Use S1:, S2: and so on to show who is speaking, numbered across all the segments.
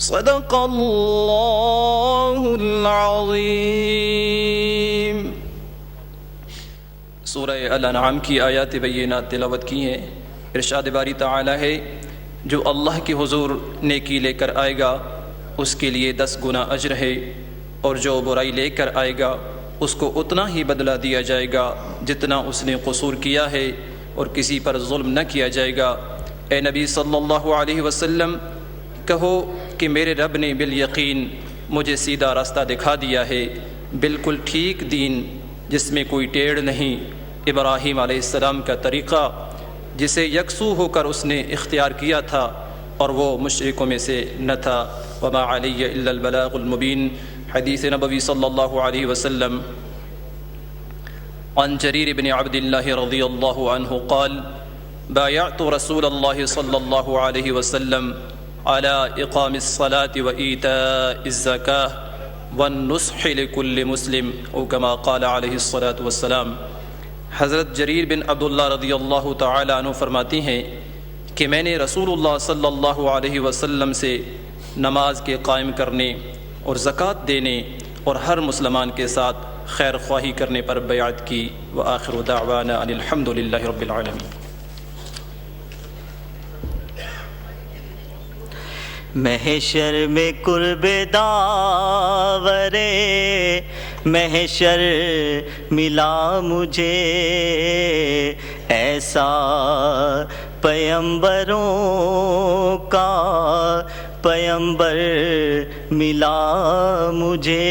S1: صدق اللہ العظیم۔ سورہ الانعام کی آیات بینات تلاوت کی ہیں۔ ارشاد باری تعالی ہے، جو اللہ کے حضور نیکی لے کر آئے گا اس کے لیے 10 گنا اجر ہے، اور جو برائی لے کر آئے گا اس کو اتنا ہی بدلہ دیا جائے گا جتنا اس نے قصور کیا ہے، اور کسی پر ظلم نہ کیا جائے گا۔ اے نبی صلی اللہ علیہ وسلم، کہو کہ میرے رب نے بالیقین مجھے سیدھا راستہ دکھا دیا ہے، بالکل ٹھیک دین جس میں کوئی ٹیڑھ نہیں، ابراہیم علیہ السلام کا طریقہ جسے یکسو ہو کر اس نے اختیار کیا تھا، اور وہ مشرکوں میں سے نہ تھا۔ وما علی الا البلاغ المبین۔ حدیث نبوی صلی اللہ علیہ وسلم عن جریر بن عبد اللہ رضی اللہ عنہ قال بايعت رسول اللہ صلی اللہ علیہ وسلم على اقام الصلاة وإيتاء الزكاة والنصح لكل مسلم، او كما قال علیہ الصلاة والسلام۔ حضرت جریر بن عبداللہ رضی اللہ تعالی عنہ فرماتی ہیں کہ میں نے رسول اللہ صلی اللہ علیہ وسلم سے نماز کے قائم کرنے اور زکوٰۃ دینے اور ہر مسلمان کے ساتھ خیر خواہی کرنے پر بیعت کی۔ وآخر دعوانا ان الحمد للہ رب العالمین۔
S2: محشر میں قرب داورے محشر ملا مجھے، ایسا پیمبروں کا پیمبر ملا مجھے۔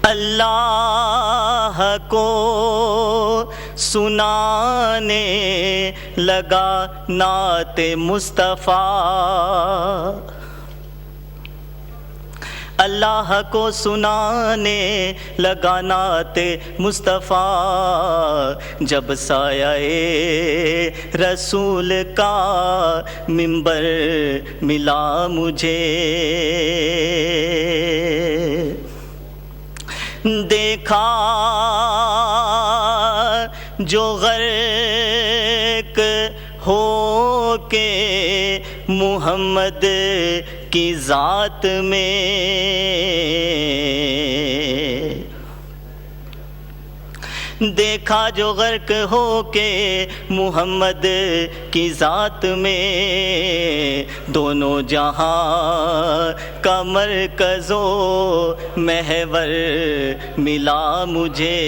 S2: اللہ کو سنانے لگا نعت مصطفیٰ، اللہ کو سنانے لگا نعت مصطفیٰ، جب سایہ رسول کا منبر ملا مجھے۔ دیکھا جو غرق ہو کے محمد کی ذات میں، دیکھا جو غرق ہو کے محمد کی ذات میں، دونوں جہاں کا مرکز و محور ملا مجھے،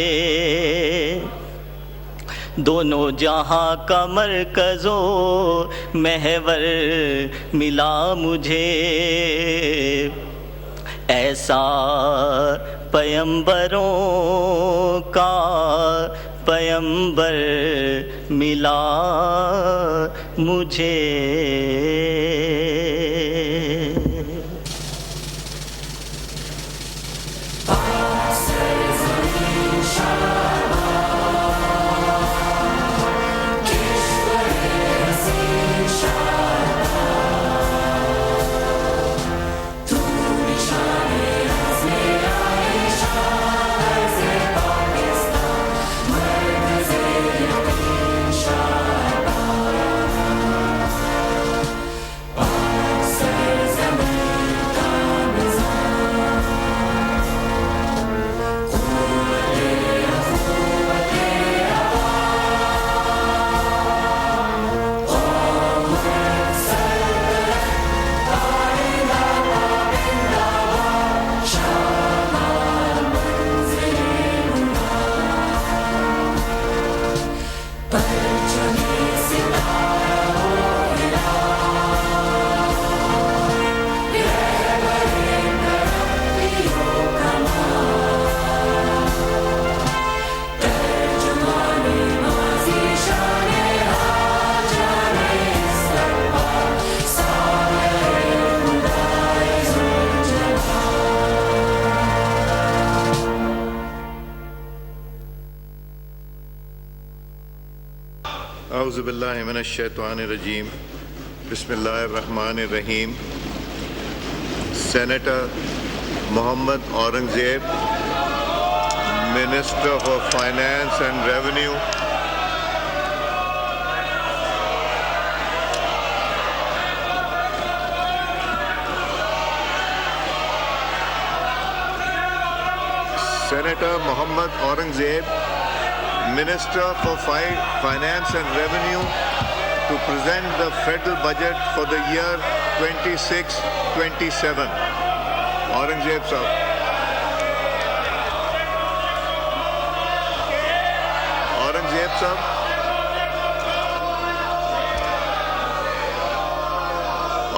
S2: دونوں جہاں کا مرکز و محور ملا مجھے۔ ایسا پیمبروں کا پیمبر ملا مجھے۔
S3: اعوذ باللہ من الشیطان الرجیم، بسم اللہ الرحمن الرحیم۔ Senator Muhammad Aurangzeb, minister for finance and revenue, Senator Mohammad Aurangzeb, Minister for Finance and Revenue, to present the federal budget for the year 26-27. Aurangzeb sahab. Aurangzeb sahab.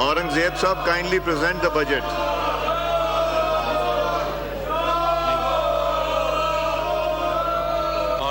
S3: Aurangzeb sahab, kindly present the budget.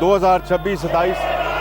S4: 2026-27